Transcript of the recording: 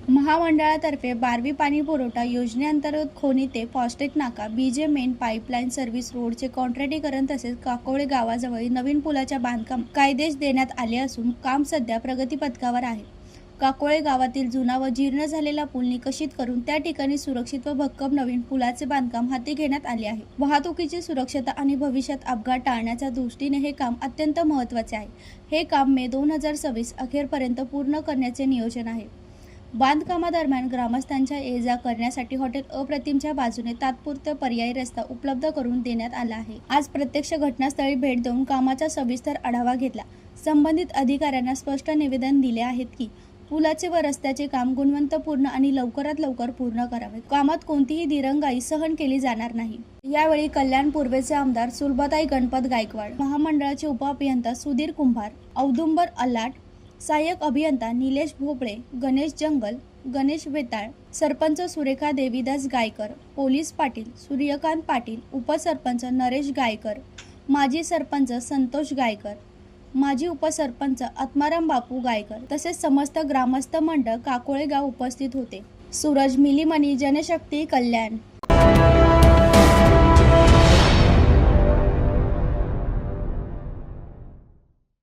महामंडळातर्फे 12वी पाणी पुरवठा योजनेअंतर्गत खोनी ते फॉस्टेट नाका बीजे मेन पाईपलाईन सर्व्हिस रोडचे कॉन्क्रिटीकरण तसेच काकोळे गावाजवळ नवीन पुलाच्या बांधकाम कायदेश देण्यात आले असून काम सध्या प्रगतीपथावर आहे। काकोळे गावातील जुना व जीर्ण झालेला पूल निकषित करून त्या ठिकाणी सुरक्षित व भक्कम नवीन पुलाचे बांधकाम हाती घेण्यात आले आहे। वाहतुकीची सुरक्षता आणि भविष्यात अपघात टाळण्याच्या दृष्टीने हे काम अत्यंत महत्त्वाचे आहे। हे काम मे 2026 अखेरपर्यंत पूर्ण करण्याचे नियोजन आहे। बांधकामादरम्यान ग्रामस्थांच्या ये-जा करण्यासाठी हॉटेल अप्रतिमच्या बाजूने तात्पुरता पर्यायी रस्ता उपलब्ध करून देण्यात आला आहे। आज प्रत्यक्ष घटनास्थळी भेट देऊन कामाचा सविस्तर आढावा घेतला। संबंधित अधिकाऱ्यांना स्पष्ट निवेदन दिले आहेत की पुलाचे व रस्त्याचे काम गुणवत्तापूर्ण आणि लवकरात लवकर पूर्ण करावे। कामात कोणतीही दिरंगाई सहन केली जाणार नाही। यावेळी कल्याण पूर्वेचे आमदार सुलभाताई गणपत गायकवाड, महामंडळाचे उपअभियंता सुधीर कुंभार, औदुंबर अल्लाट, सहाय्यक अभियंता निलेश भोपळे, गणेश जंगल, गणेश वेताळ, सरपंच सुरेखा देवीदास गायकर, पोलीस पाटील सूर्यकांत पाटील, उपसरपंच नरेश गायकर, माजी सरपंच संतोष गायकर, माजी उपसरपंच आत्माराम बापू गायकर तसेच समस्त ग्रामस्थ मंडळ काकोळे गाव उपस्थित होते। सूरज मिलीमणी, जनशक्ती, कल्याण।